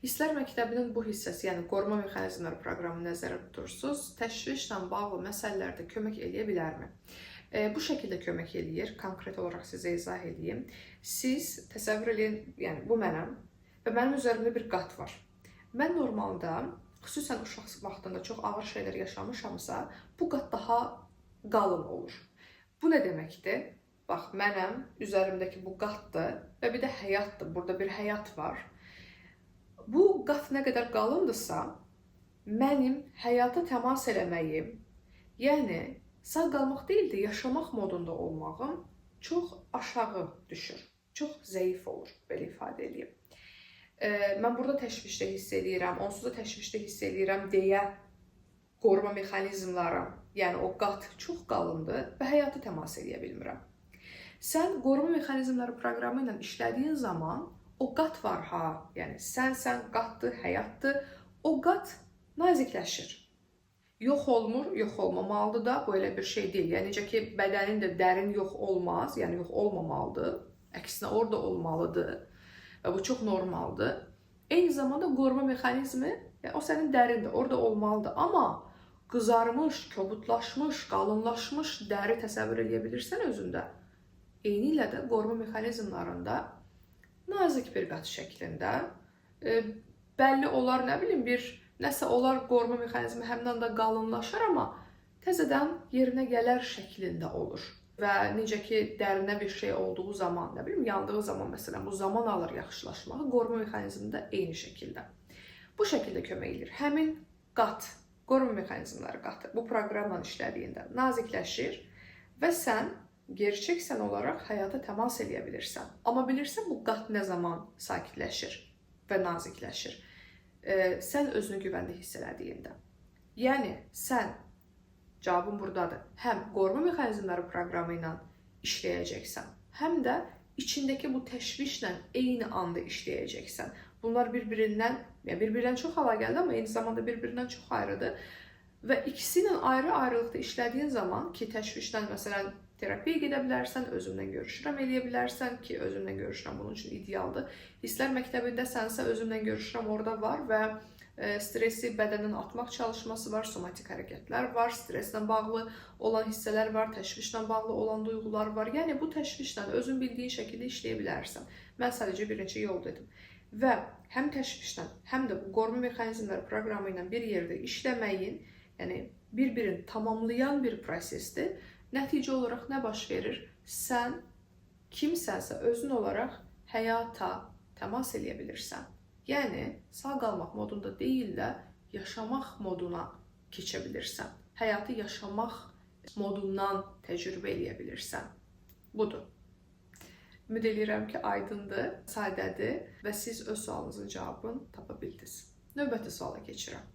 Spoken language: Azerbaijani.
Hisslər məktəbinin bu hissəsi, yəni qoruma mexanizmləri proqramını nəzərdə tutursunuz, təşvişlə bağlı məsələlərdə kömək eləyə bilərmi? Bu şəkildə kömək eləyir. Konkret olaraq sizə izah edeyim. Siz təsəvvür edin, yəni bu mənəm və mənim üzərimdə bir qat var. Mən normalda, xüsusən uşaq vaxtında çox ağır şeylər yaşamışamsa, bu qat daha qalın olur. Bu nə deməkdir? Bax, mənəm, üzərimdəki bu qatdır və bir də həyatdır. Burada bir həyat var. Bu qat nə qədər qalındırsa, mənim həyata təmas eləməyim, yəni sağ qalmaq deyil də yaşamaq modunda olmağım çox aşağı düşür, çox zəif olur, belə ifadə edeyim. Mən burada təşvişdə hiss edirəm, onsuz da təşvişdə hiss edirəm deyə qoruma mexanizmləri, yəni o qat çox qalındır və həyata təmas edə bilmirəm. Sən qoruma mexanizmləri proqramı ilə işlədiyin zaman o qat var ha, yəni sən, qatdır, həyatdır, o qat nazikləşir. Yox olmur, yox olmamalıdır da, bu elə bir şey deyil. Yəni, necə ki, bədənin də dərin yox olmaz, yəni yox olmamalıdır, əksinə orada olmalıdır və bu çox normaldır. Eyni zamanda qoruma mexanizmi, yəni o sənin dərindir, orada olmalıdır. Amma qızarmış, kobudlaşmış, qalınlaşmış dəri təsəvvür edə bilirsən özündə. Eyni ilə də qoruma mexanizmlarında nazik bir qat şəklində, bəlli olar, nə bilim, nəsə olar qoruma mexanizmi həmdən də qalınlaşır, amma təzədən yerinə gələr şəklində olur. Və necə ki, dərinə bir şey olduğu zaman, nə bilim, yandığı zaman, məsələn, bu zaman alır yaxşılaşmağı, qoruma mexanizmi də eyni şəkildə. Bu şəkildə kömək edir. Həmin qat, qoruma mexanizmləri qatı bu proqramla işlədiyində nazikləşir və sən gerçəksən olaraq həyata təmas edə bilirsən. Amma bilirsən bu qat nə zaman sakitləşir və nazikləşir? Sən özünü güvəndə hiss elədiyində. Yəni, sən, cavabın buradadır, həm qoruma mexanizmləri proqramı ilə işləyəcəksən, həm də içindəki bu təşvişlə eyni anda işləyəcəksən. Bunlar bir-birindən çox əlaqəlidir, amma eyni zamanda bir-birindən çox ayrıdır. Və ikisi ilə ayrı-ayrılıqda işlədiyin zaman ki, təşvişdən, məsələn, terapiyaya gedə bilərsən, özümdən görüşürəm eləyə bilərsən ki, özümdən görüşürəm bunun üçün idealdır. Hisslər məktəbində sənsə özümdən görüşürəm orada var və stresi bədəndən atmaq çalışması var, somatik hərəkətlər var, streslə bağlı olan hissələr var, təşvişlə bağlı olan duyğular var. Yəni, bu təşvişlə özün bildiyin şəkildə işləyə bilərsən. Mən sadəcə bir neçə yol dedim. Və həm təşvişlə, həm də bu qoruma mexanizmləri proqramı ilə bir yerdə işləməyin, yəni bir-birini tamamlayan bir prosesdir. Nəticə olaraq nə baş verir? Sən kimsənsə özün olaraq həyata təmas edə bilirsən. Yəni, sağ qalmaq modunda deyil də yaşamaq moduna keçə bilirsən. Həyatı yaşamaq modundan təcrübə edə bilirsən. Budur. Ümid edirəm ki, aydındır, sadədir və siz öz sualınızın cavabını tapa bildiniz. Növbəti suala keçirəm.